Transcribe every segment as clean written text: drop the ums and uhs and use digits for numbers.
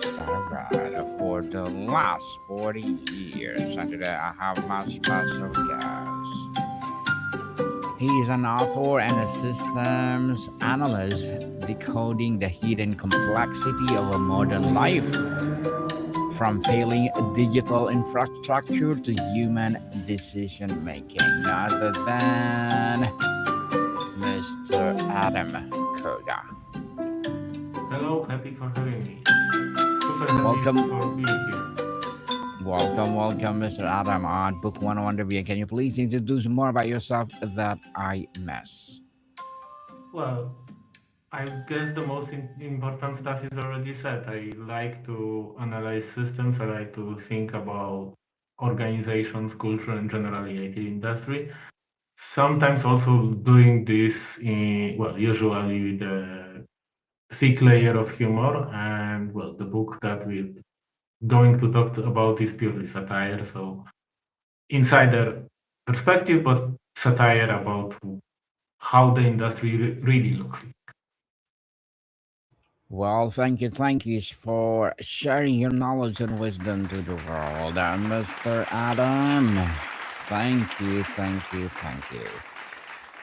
Started for the last 40 years. And today I have my special guest. He is an author and a systems analyst, decoding the hidden complexity of a modern life, from failing digital infrastructure to human decision making. None other than Mr. Adam Korga. Hello, happy for having me. Super happy Welcome, for being here. welcome, Mr. Adam on Book 101 Review. Can you please introduce more about yourself that I miss? Well, I guess the most important stuff is already said. I like to analyze systems. I like to think about organizations, culture, and generally IT industry. Sometimes also doing this in, well, usually with a thick layer of humor. And well, the book that we're going to talk about is purely satire. So insider perspective, but satire about how the industry really looks. Well, thank you for sharing your knowledge and wisdom to the world, Mr. Adam. Thank you.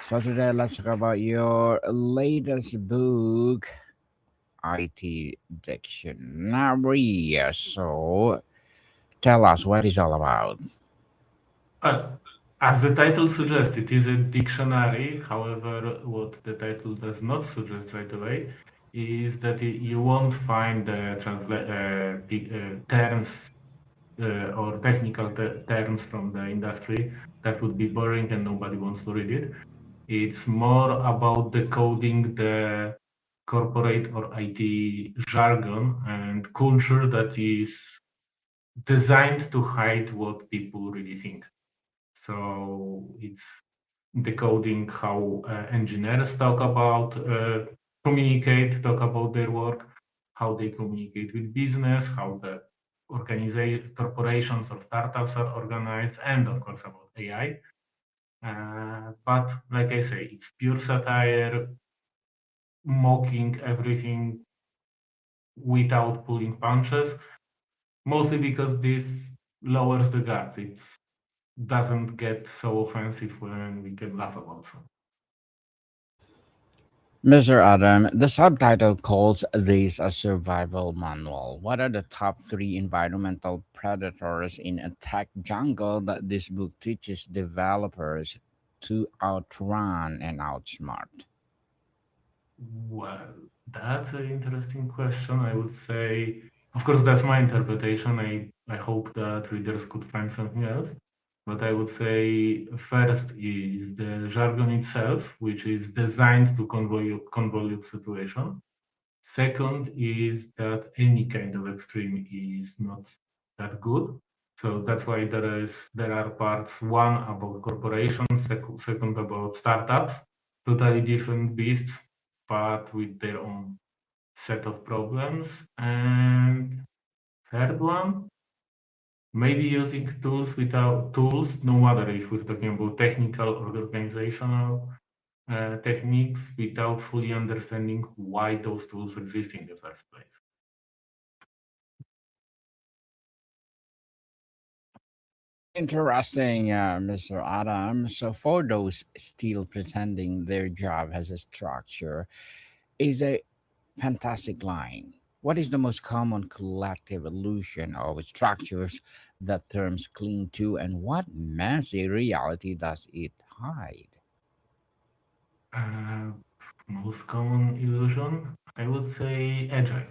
So today, let's talk about your latest book, IT Dictionary. So, tell us what it's all about. Uh, as the title suggests, it is a dictionary. However, what the title does not suggest right away is that you won't find the terms or technical terms from the industry that would be boring and nobody wants to read it. It's more about decoding the corporate or IT jargon and culture that is designed to hide what people really think. So it's decoding how engineers talk about their work, how they communicate with business, how the corporations or startups are organized, and of course about AI. But like I say, it's pure satire, mocking everything without pulling punches, mostly because this lowers the guard. It doesn't get so offensive when we can laugh about something. Mr. Adam, the subtitle calls this a survival manual. What are the top three environmental predators in a tech jungle that this book teaches developers to outrun and outsmart? Well, that's an interesting question. I would say, of course, that's my interpretation. I hope that readers could find something else. But I would say first is the jargon itself, which is designed to convolute situation. Second is that any kind of extreme is not that good. So that's why there are parts one about corporations, second about startups, totally different beasts, but with their own set of problems. And third one, maybe using tools without tools, no matter if we're talking about technical or organizational techniques, without fully understanding why those tools exist in the first place. Interesting, Mr. Adam. So, for those still pretending their job has a structure, is a fantastic line. What is the most common collective illusion of structures that terms cling to, and what messy reality does it hide? Uh, Most common illusion, I would say agile.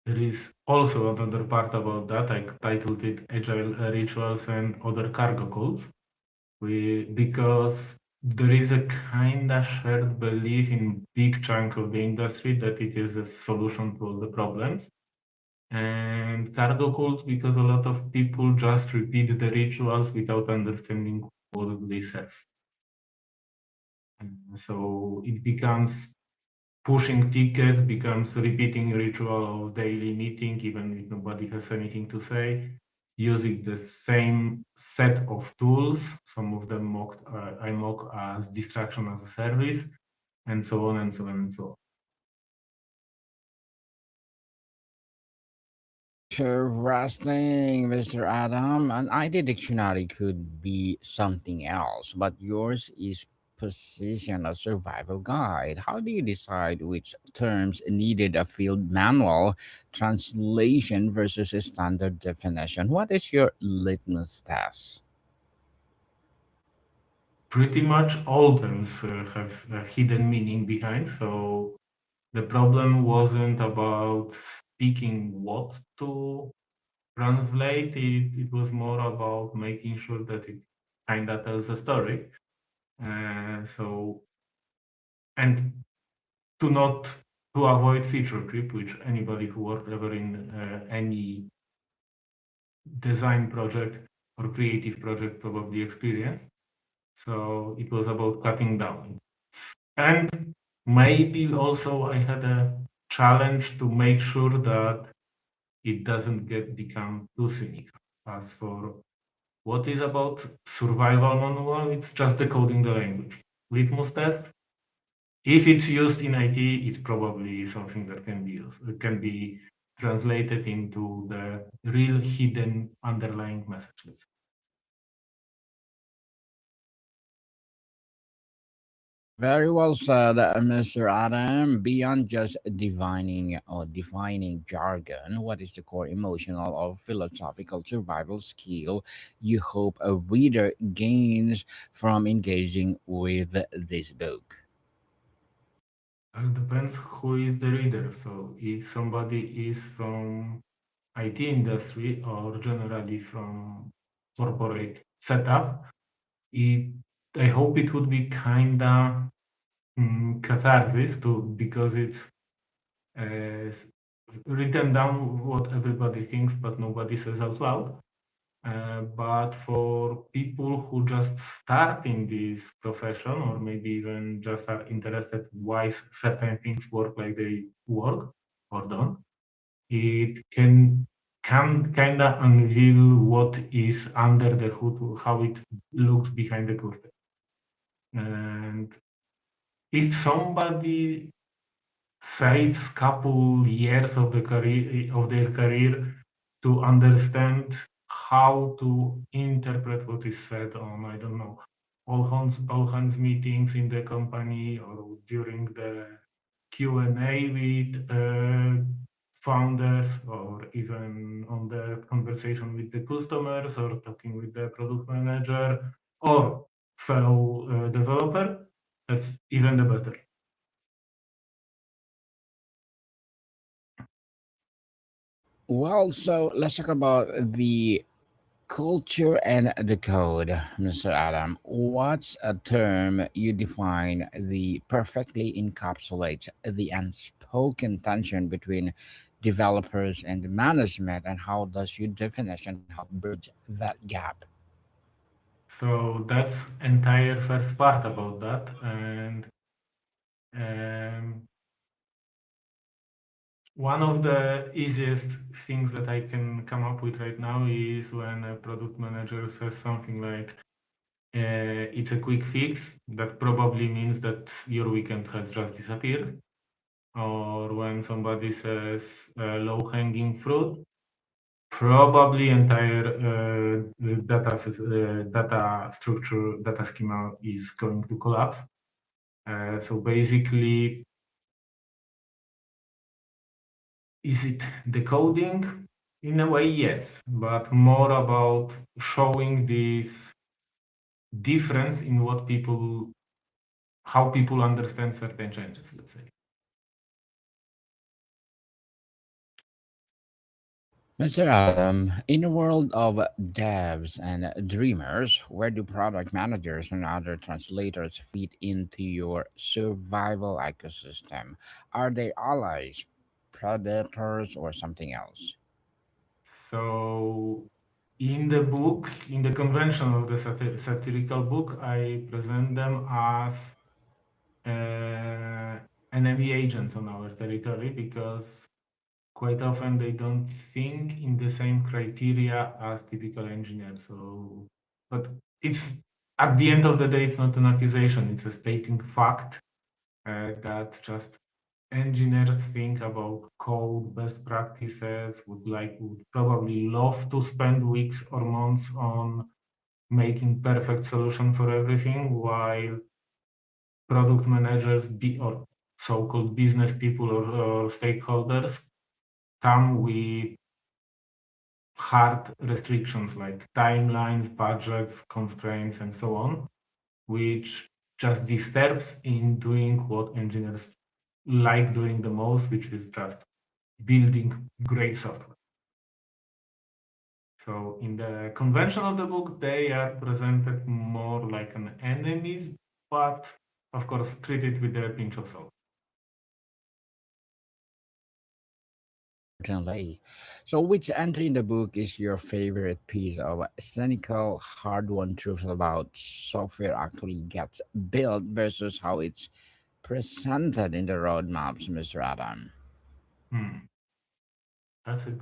There is also another part about that. I titled it Agile Rituals and Other Cargo Codes, because there is a kind of shared belief in big chunk of the industry that it is a solution to all the problems. And cargo cults because a lot of people just repeat the rituals without understanding what they serve. And so it becomes pushing tickets, becomes repeating ritual of daily meeting, even if nobody has anything to say, using the same set of tools. Some of them I mock as distraction as a service, and so on and so on and so on. Interesting, Mr. Adam. An ID dictionary could be something else, but yours is position a survival guide. How do you decide which terms needed a field manual translation versus a standard definition? What is your litmus test? Pretty much all terms have a hidden meaning behind. So the problem wasn't about speaking what to translate. It was more about making sure that it kind of tells a story. So and to not to avoid feature creep, which anybody who worked ever in any design project or creative project probably experienced. So it was about cutting down. And maybe also I had a challenge to make sure that it doesn't get become too cynical. As for what is about survival manual, it's just decoding the language. Litmus test, if it's used in IT, it's probably something that can be used, can be translated into the real hidden underlying messages. Very well said, Mr. Adam. Beyond just divining or defining jargon, what is the core emotional or philosophical survival skill you hope a reader gains from engaging with this book? It depends who is the reader. So if somebody is from IT industry or generally from corporate setup, it, I hope it would be kinda catharsis to because it's uh, written down what everybody thinks, but nobody says out loud. But for people who just start in this profession, or maybe even just are interested why certain things work like they work or don't, it can kind of unveil what is under the hood, how it looks behind the curtain. And if somebody saves couple years of the career of their career to understand how to interpret what is said on, I don't know, all hands meetings in the company or during the Q&A with founders or even on the conversation with the customers or talking with the product manager or fellow developer, that's even the better. Well, so let's talk about the culture and the code, Mr. Adam. What's a term you define the perfectly encapsulates the unspoken tension between developers and management, and how does your definition help bridge that gap? So that's entire first part about that. And um, one of the easiest things that I can come up with right now is when a product manager says something like, it's a quick fix, that probably means that your weekend has just disappeared. Or when somebody says low-hanging fruit, probably entire data structure, data schema is going to collapse. So basically, is it decoding? In a way, yes, but more about showing this difference in what people, how people understand certain changes, let's say. Mr. Adam, in a world of devs and dreamers, where do product managers and other translators fit into your survival ecosystem? Are they allies, predators, or something else? So, in the book, in the convention of the satirical book, I present them as uh, enemy agents on our territory because quite often they don't think in the same criteria as typical engineers. So, but it's at the end of the day, it's not an accusation; it's a stating fact that just engineers think about code best practices, would probably love to spend weeks or months on making perfect solution for everything, while product managers or so-called business people or stakeholders come with hard restrictions like timelines, budgets, constraints, and so on, which just disturbs in doing what engineers like doing the most, which is just building great software. So in the convention of the book, they are presented more like an enemies, but of course treated with a pinch of salt. Certainly. So, which entry in the book is your favorite piece of cynical, hard won truth about software actually gets built versus how it's presented in the roadmaps, Mr. Adam? Hmm. That's a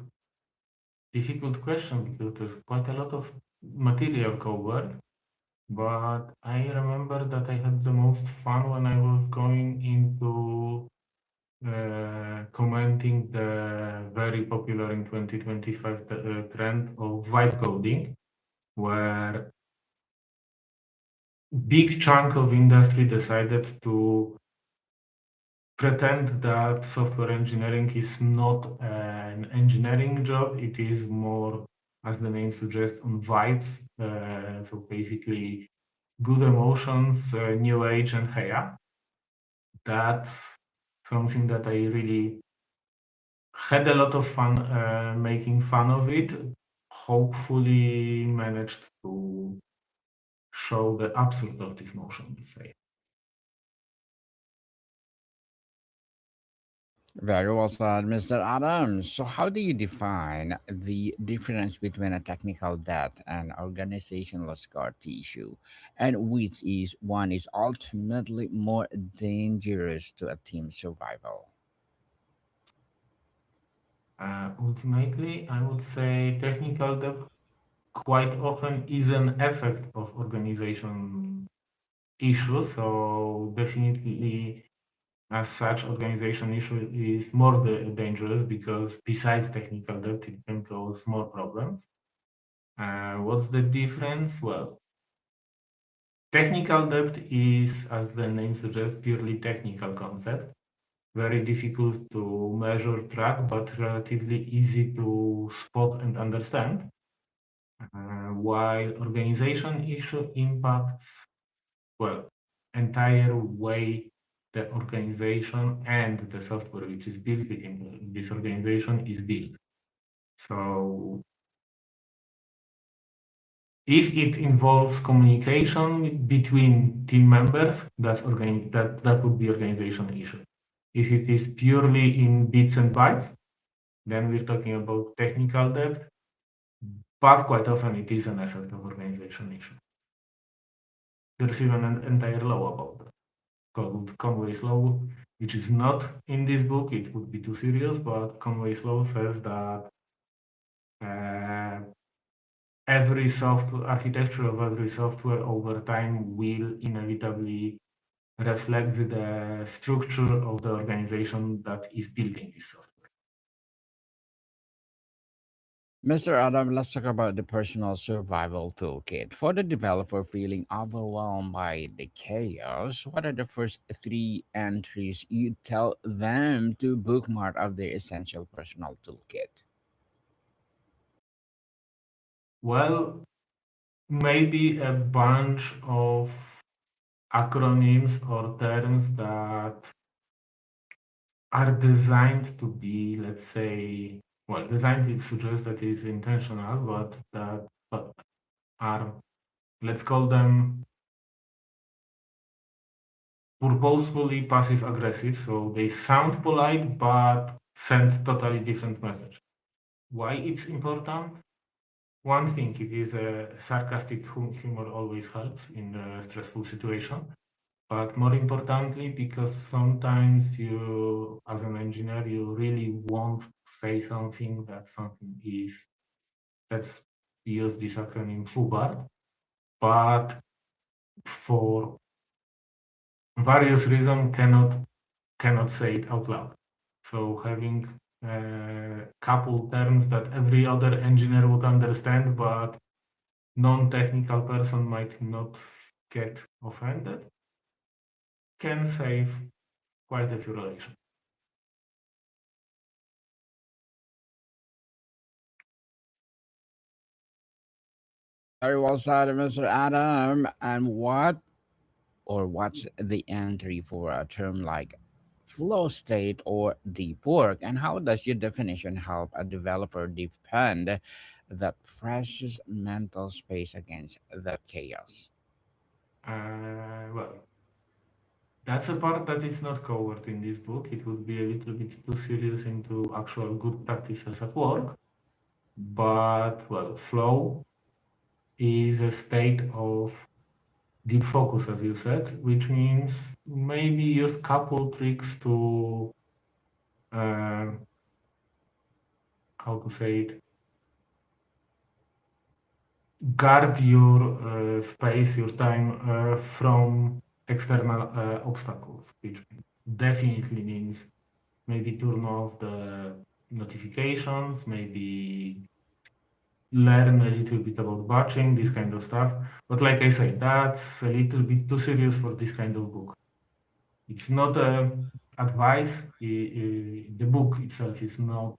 difficult question because there's quite a lot of material covered. But I remember that I had the most fun when I was going into commenting the very popular in 2025 trend of vibe coding, where big chunk of industry decided to pretend that software engineering is not an engineering job. It is more, as the name suggests, on vibes. So basically, good emotions, new age, and hey, yeah, that's something that I really had a lot of fun making fun of it. Hopefully, managed to show the absurd of this motion, let's say. Very well said, Mr. Adams. So, how do you define the difference between a technical debt and organizational scar tissue, and which is one is ultimately more dangerous to a team's survival? Ultimately, I would say technical debt quite often is an effect of organization issues. So definitely, as such, organization issue is more dangerous because besides technical debt, it can cause more problems. What's the difference? Well, technical debt is, as the name suggests, purely technical concept. Very difficult to measure, track, but relatively easy to spot and understand. While organization issue impacts, well, entire way the organization and the software which is built within this organization is built. So if it involves communication between team members, that would be organization issue. If it is purely in bits and bytes, then we're talking about technical debt, but quite often it is an effect of organization issue. There's even an entire law about that called Conway's Law, which is not in this book. It would be too serious, but Conway's Law says that uh, every software architecture of every software over time will inevitably reflect the structure of the organization that is building this software. Mr. Adam, let's talk about the personal survival toolkit. For the developer feeling overwhelmed by the chaos, what are the first three entries you tell them to bookmark of their essential personal toolkit? Well, maybe a bunch of acronyms or terms that are designed to be, let's say, well, designed it suggests that it is intentional, but are, let's call them purposefully passive aggressive. So they sound polite but send totally different message. Why it's important? One thing, it is a sarcastic humor always helps in a stressful situation. But more importantly, because sometimes you, as an engineer, you really want to say something that something is, let's use this acronym FUBART, but for various reasons cannot cannot say it out loud. So having a couple terms that every other engineer would understand, but non-technical person might not get offended, can save quite a few relations. Very well said, Mr. Adam. And what's the entry for a term like flow state or deep work? And how does your definition help a developer defend that precious mental space against that chaos? Well, that's a part that is not covered in this book. It would be a little bit too serious into actual good practices at work. But, well, flow is a state of deep focus, as you said, which means maybe use couple tricks to, uh, how to say it, guard your space, your time from external obstacles, which definitely means maybe turn off the notifications, maybe learn a little bit about batching, this kind of stuff. But like I say, that's a little bit too serious for this kind of book. It's not advice. The book itself is not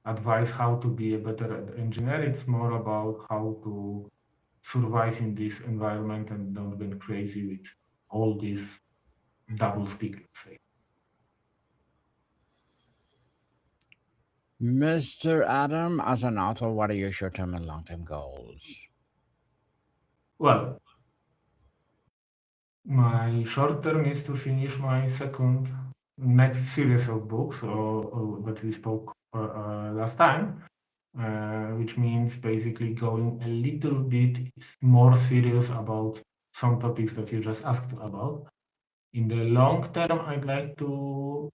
advice how to be a better engineer. It's more about how to survive in this environment and don't get crazy with all this double stick, let's say. Mr. Adam, as an author, what are your short term and long term goals? Well, my short term is to finish my second next series of books that we spoke last time, which means basically going a little bit more serious about some topics that you just asked about. In the long term, I'd like to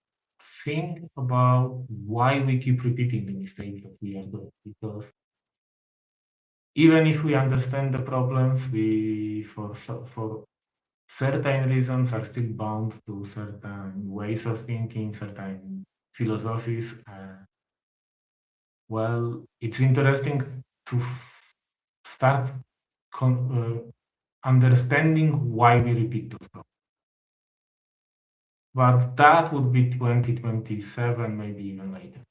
think about why we keep repeating the mistakes that we are doing, because even if we understand the problems, we for certain reasons are still bound to certain ways of thinking, certain philosophies. Well, it's interesting to start understanding why we repeat those problems. But that would be 2027, maybe even later.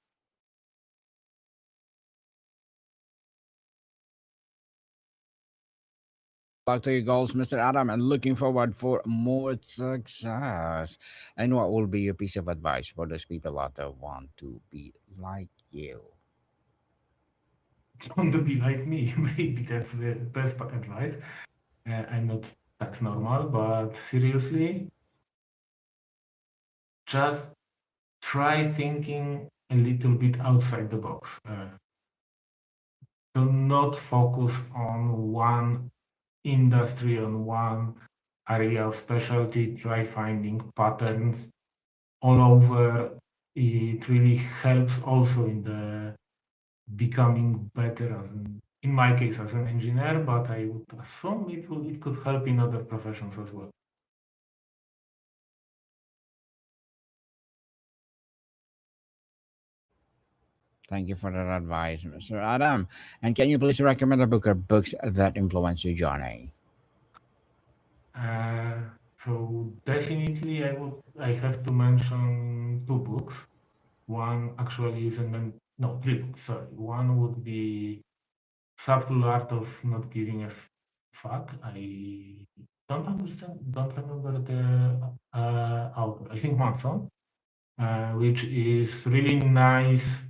Luck to your goals, Mr. Adam, and looking forward for more success. And what will be your piece of advice for those people out there want to be like you? Don't be like me. Maybe that's the best advice. I'm not that normal, but seriously, just try thinking a little bit outside the box. Do not focus on one industry, on one area of specialty. Try finding patterns all over. It really helps also in the becoming better as in my case as an engineer, but I would assume it could help in other professions as well. Thank you for that advice, Mr. Adam. And can you please recommend a book or books that influence your journey? Uh, so definitely I have to mention two books. One actually is no, three books, sorry. One would be Subtle Art of Not Giving a Fuck. I don't remember the author. I think Manson, which is really nice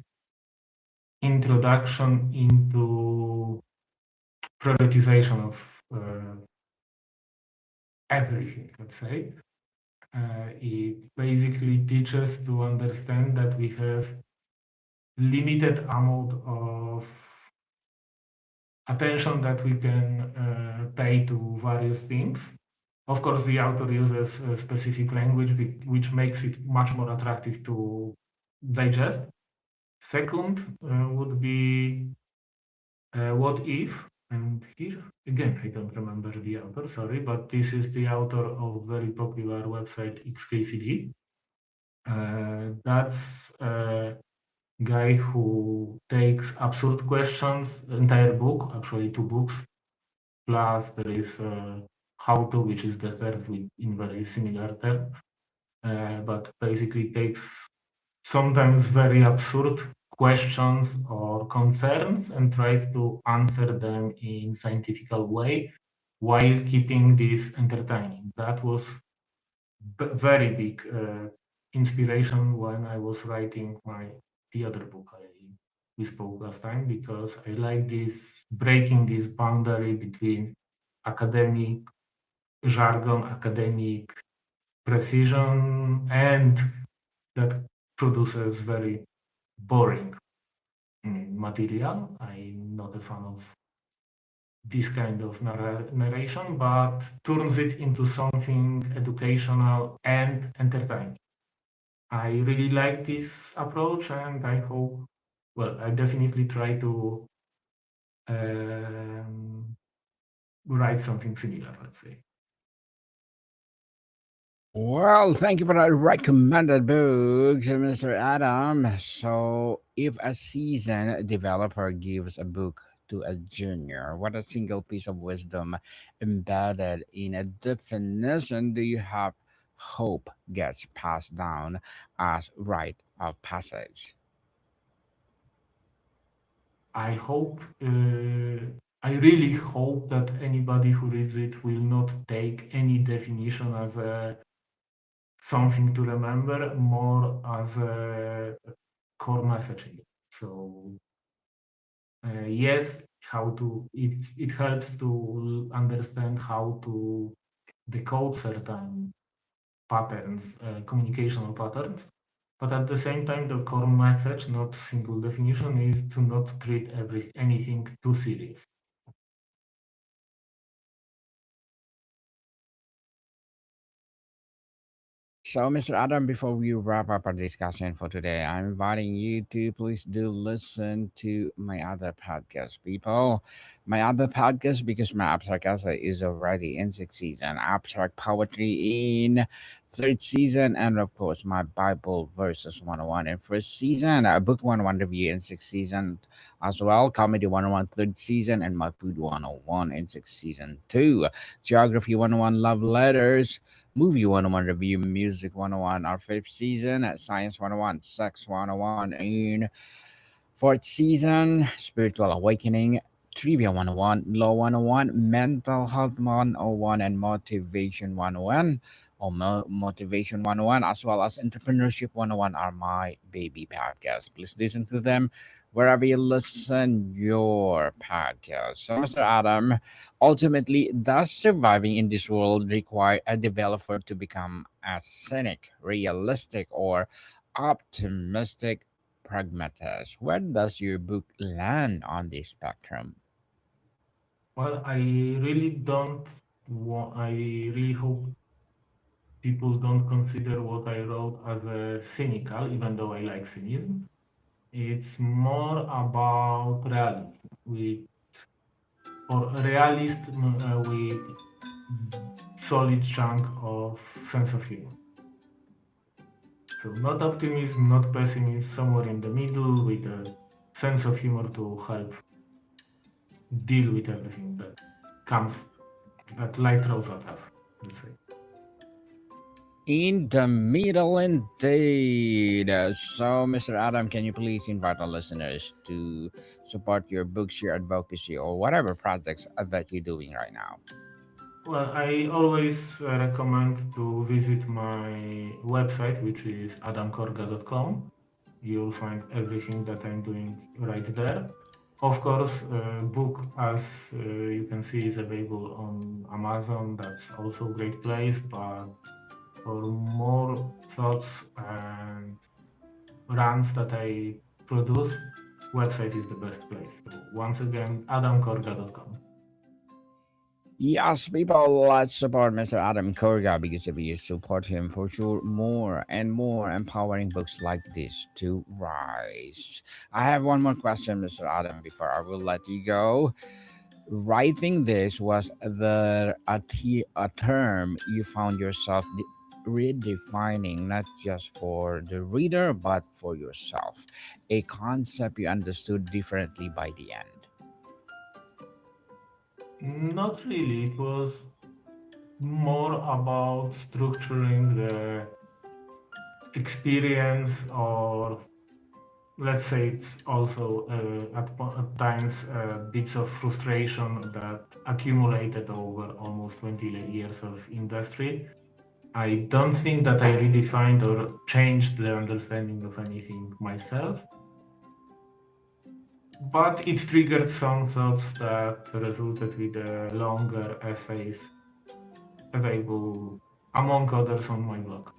introduction into prioritization of everything, let's say. It basically teaches to understand that we have limited amount of attention that we can pay to various things. Of course, the author uses a specific language which makes it much more attractive to digest. Second would be What If, and here again I don't remember the author, sorry, but this is the author of very popular website XKCD. That's a guy who takes absurd questions, entire book, actually two books, plus there is how to, which is the third with in very similar terms, but basically takes sometimes very absurd questions or concerns and tries to answer them in scientific way while keeping this entertaining. That was very big inspiration when I was writing the other book we spoke last time, because I like this breaking this boundary between academic jargon, academic precision, and that produces very boring material. I'm not a fan of this kind of narration, but turns it into something educational and entertaining. I really like this approach, and I hope, well, I definitely try to um, write something similar, let's say. Well, thank you for that recommended books, Mr. Adam. So, if a seasoned developer gives a book to a junior, what a single piece of wisdom embedded in a definition do you have hope gets passed down as rite of passage? I hope, I really hope that anybody who reads it will not take any definition as a something to remember, more as a core messaging. So yes, how to it helps to understand how to decode certain patterns, communicational patterns. But at the same time, the core message, not single definition, is to not treat anything too serious. So, Mr. Adam, before we wrap up our discussion for today, I'm inviting you to please do listen to my other podcast, people. My other podcast, because my abstract essay is already in sixth season, abstract poetry in third season, and of course, my Bible verses 101 in first season, book 101 review in sixth season as well, comedy 101 third season, and my food 101 in sixth season 2, geography 101 love letters, Movie 101 review, Music 101, our fifth season, Science 101, Sex 101, in fourth season, Spiritual Awakening, Trivia 101, Law 101, Mental Health 101, and Motivation 101, or Motivation 101, as well as Entrepreneurship 101 are my baby podcasts. Please listen to them wherever you listen your podcast. So, Mr. Adam, ultimately, does surviving in this world require a developer to become a cynic, realistic, or optimistic pragmatist? Where does your book land on this spectrum? Well, I really don't want, I really hope people don't consider what I wrote as a cynical, even though I like cynicism. It's more about realism, with or realism with solid chunk of sense of humor. So not optimism, not pessimism, somewhere in the middle with a sense of humor to help deal with everything that comes that life throws at us, let's say. In the middle, indeed. So, Mr. Adam, can you please invite our listeners to support your books, your advocacy, or whatever projects that you're doing right now? Well, I always recommend to visit my website, which is adamkorga.com. You'll find everything that I'm doing right there. Of course, book, as you can see, is available on Amazon. That's also a great place. But for more thoughts and runs that I produce, website is the best place. So once again, adamkorga.com. Yes, people, let's support Mr. Adam Korga because if you support him, for sure, more and more empowering books like this to rise. I have one more question, Mr. Adam, before I will let you go. Writing this was a term you found yourself redefining not just for the reader but for yourself, a concept you understood differently by the end. Not really. It was more about structuring the experience, or let's say it's also at times bits of frustration that accumulated over almost 20 years of industry. I don't think that I redefined or changed the understanding of anything myself, but it triggered some thoughts that resulted with longer essays available, among others, on my blog.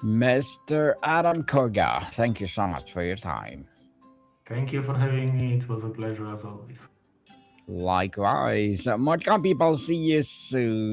Mr. Adam Korga, thank you so much for your time. Thank you for having me. It was a pleasure as always. Likewise, more people, see you soon.